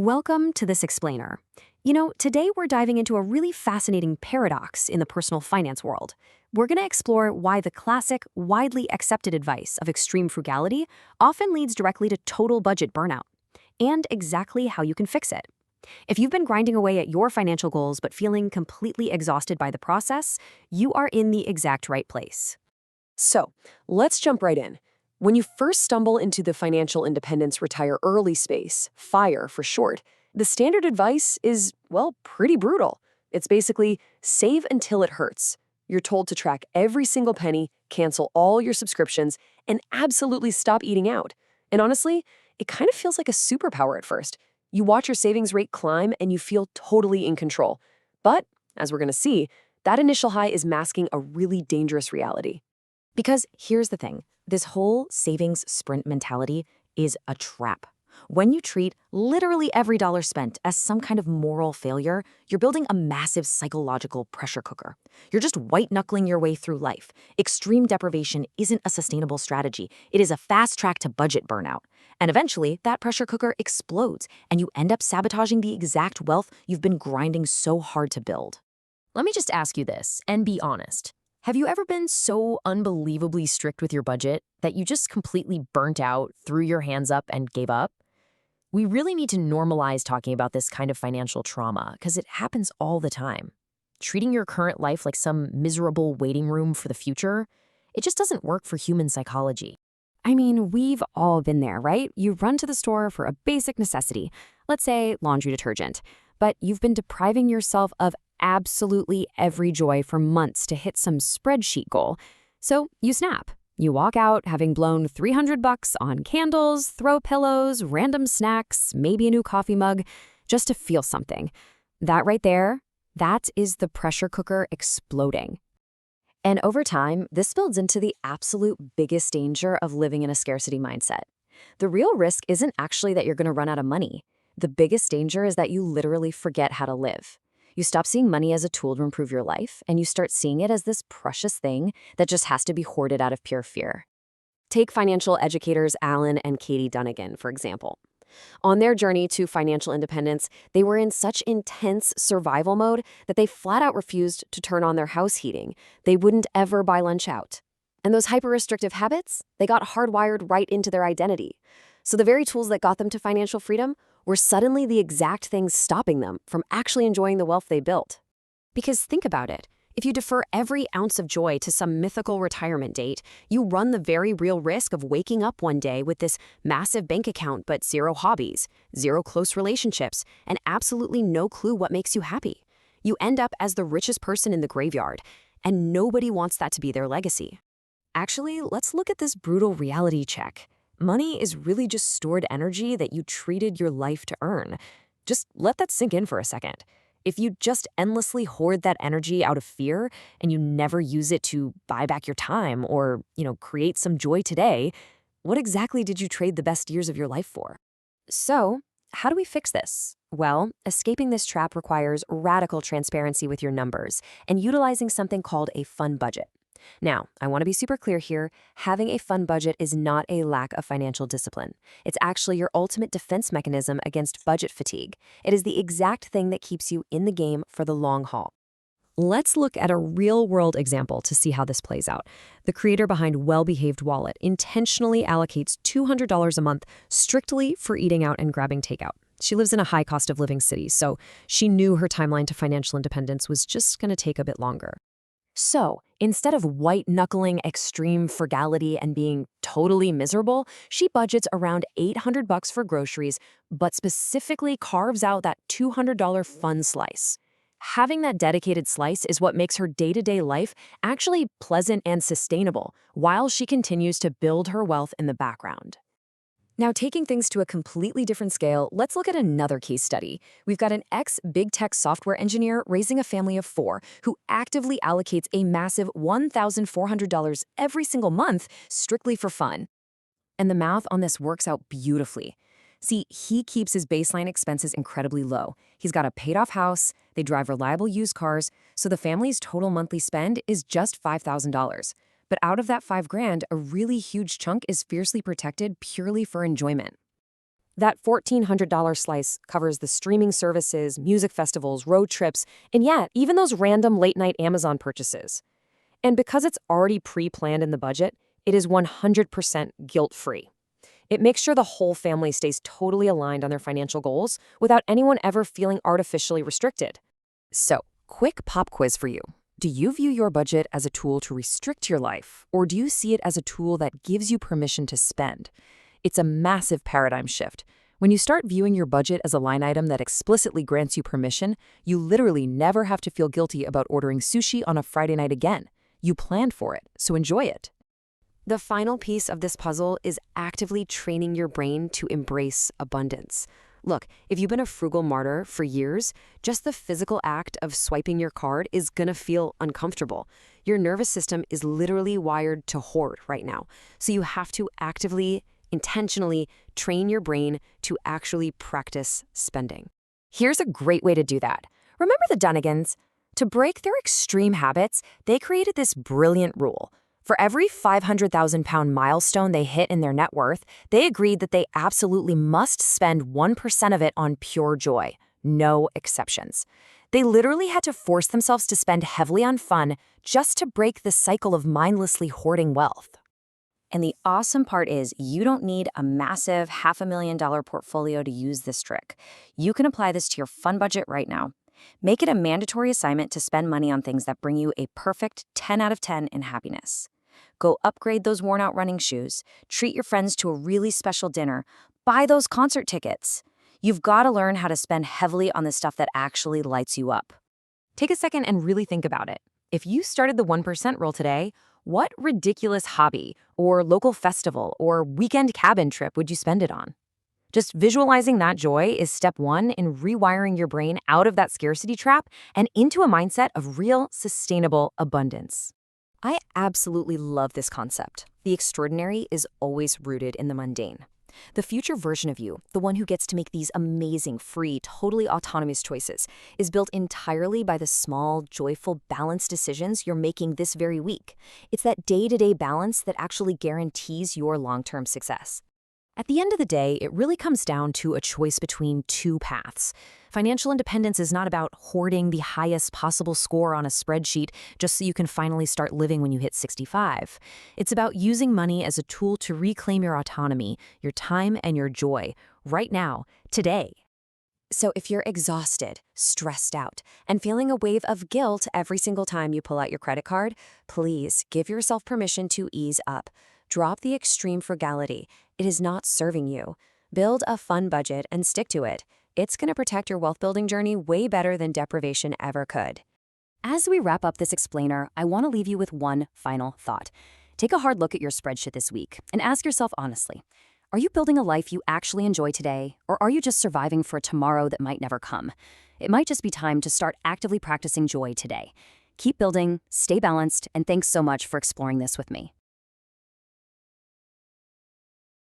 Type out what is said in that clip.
Welcome to this explainer. Today we're diving into a really fascinating paradox in the personal finance world. We're going to explore why the classic, widely accepted advice of extreme frugality often leads directly to total budget burnout, and exactly how you can fix it. If you've been grinding away at your financial goals but feeling completely exhausted by the process, you are in the exact right place. So, let's jump right in. When you first stumble into the financial independence retire early space, FIRE for short, the standard advice is, well, pretty brutal. It's basically save until it hurts. You're told to track every single penny, cancel all your subscriptions, and absolutely stop eating out. And honestly, it kind of feels like a superpower at first. You watch your savings rate climb and you feel totally in control. But, as we're going to see, that initial high is masking a really dangerous reality. Because here's the thing, this whole savings sprint mentality is a trap. When you treat literally every dollar spent as some kind of moral failure, you're building a massive psychological pressure cooker. You're just white-knuckling your way through life. Extreme deprivation isn't a sustainable strategy. It is a fast track to budget burnout. And eventually, that pressure cooker explodes, and you end up sabotaging the exact wealth you've been grinding so hard to build. Let me just ask you this, and be honest. Have you ever been so unbelievably strict with your budget that you just completely burnt out, threw your hands up, and gave up? We really need to normalize talking about this kind of financial trauma because it happens all the time. Treating your current life like some miserable waiting room for the future, it just doesn't work for human psychology. I mean, we've all been there, right? You run to the store for a basic necessity, let's say laundry detergent, but you've been depriving yourself of absolutely every joy for months to hit some spreadsheet goal. So you snap. You walk out having blown $300 on candles, throw pillows, random snacks, maybe a new coffee mug, just to feel something. That right there, that is the pressure cooker exploding. And over time, this builds into the absolute biggest danger of living in a scarcity mindset. The real risk isn't actually that you're going to run out of money. The biggest danger is that you literally forget how to live. You stop seeing money as a tool to improve your life, and you start seeing it as this precious thing that just has to be hoarded out of pure fear. Take financial educators Alan and Katie Dunnigan, for example. On their journey to financial independence, they were in such intense survival mode that they flat out refused to turn on their house heating. They wouldn't ever buy lunch out. And those hyper-restrictive habits, they got hardwired right into their identity. So the very tools that got them to financial freedom were suddenly the exact things stopping them from actually enjoying the wealth they built. Because think about it. If you defer every ounce of joy to some mythical retirement date, you run the very real risk of waking up one day with this massive bank account but zero hobbies, zero close relationships, and absolutely no clue what makes you happy. You end up as the richest person in the graveyard, and nobody wants that to be their legacy. Actually, let's look at this brutal reality check. Money is really just stored energy that you treated your life to earn. Just let that sink in for a second. If you just endlessly hoard that energy out of fear and you never use it to buy back your time or, create some joy today, what exactly did you trade the best years of your life for? So, how do we fix this? Well, escaping this trap requires radical transparency with your numbers and utilizing something called a fun budget. Now, I want to be super clear here. Having a fun budget is not a lack of financial discipline. It's actually your ultimate defense mechanism against budget fatigue. It is the exact thing that keeps you in the game for the long haul. Let's look at a real-world example to see how this plays out. The creator behind Well-Behaved Wallet intentionally allocates $200 a month strictly for eating out and grabbing takeout. She lives in a high cost of living city, so she knew her timeline to financial independence was just going to take a bit longer. So, instead of white-knuckling extreme frugality and being totally miserable, she budgets around $800 for groceries, but specifically carves out that $200 fun slice. Having that dedicated slice is what makes her day-to-day life actually pleasant and sustainable, while she continues to build her wealth in the background. Now, taking things to a completely different scale, let's look at another case study. We've got an ex-big tech software engineer raising a family of 4 who actively allocates a massive $1,400 every single month strictly for fun. And the math on this works out beautifully. See, he keeps his baseline expenses incredibly low. He's got a paid-off house, they drive reliable used cars, so the family's total monthly spend is just $5,000. But out of that $5,000, a really huge chunk is fiercely protected purely for enjoyment. That $1,400 slice covers the streaming services, music festivals, road trips, and yeah, even those random late-night Amazon purchases. And because it's already pre-planned in the budget, it is 100% guilt-free. It makes sure the whole family stays totally aligned on their financial goals without anyone ever feeling artificially restricted. So, quick pop quiz for you. Do you view your budget as a tool to restrict your life, or do you see it as a tool that gives you permission to spend? It's a massive paradigm shift. When you start viewing your budget as a line item that explicitly grants you permission, you literally never have to feel guilty about ordering sushi on a Friday night again. You planned for it, so enjoy it. The final piece of this puzzle is actively training your brain to embrace abundance. Look, if you've been a frugal martyr for years, just the physical act of swiping your card is gonna feel uncomfortable. Your nervous system is literally wired to hoard right now, so you have to actively, intentionally train your brain to actually practice spending. Here's a great way to do that. Remember the Dunnigans? To break their extreme habits, they created this brilliant rule. For every 500,000-pound milestone they hit in their net worth, they agreed that they absolutely must spend 1% of it on pure joy. No exceptions. They literally had to force themselves to spend heavily on fun just to break the cycle of mindlessly hoarding wealth. And the awesome part is you don't need a massive $500,000 portfolio to use this trick. You can apply this to your fun budget right now. Make it a mandatory assignment to spend money on things that bring you a perfect 10 out of 10 in happiness. Go upgrade those worn-out running shoes, treat your friends to a really special dinner, buy those concert tickets. You've got to learn how to spend heavily on the stuff that actually lights you up. Take a second and really think about it. If you started the 1% rule today, what ridiculous hobby or local festival or weekend cabin trip would you spend it on? Just visualizing that joy is step one in rewiring your brain out of that scarcity trap and into a mindset of real, sustainable abundance. I absolutely love this concept. The extraordinary is always rooted in the mundane. The future version of you, the one who gets to make these amazing, free, totally autonomous choices, is built entirely by the small, joyful, balanced decisions you're making this very week. It's that day-to-day balance that actually guarantees your long-term success. At the end of the day, it really comes down to a choice between two paths. Financial independence is not about hoarding the highest possible score on a spreadsheet just so you can finally start living when you hit 65. It's about using money as a tool to reclaim your autonomy, your time, and your joy, right now, today. So if you're exhausted, stressed out, and feeling a wave of guilt every single time you pull out your credit card, please give yourself permission to ease up. Drop the extreme frugality. It is not serving you. Build a fun budget and stick to it. It's going to protect your wealth building journey way better than deprivation ever could. As we wrap up this explainer, I want to leave you with one final thought. Take a hard look at your spreadsheet this week and ask yourself honestly, are you building a life you actually enjoy today, or are you just surviving for a tomorrow that might never come? It might just be time to start actively practicing joy today. Keep building, stay balanced, and thanks so much for exploring this with me.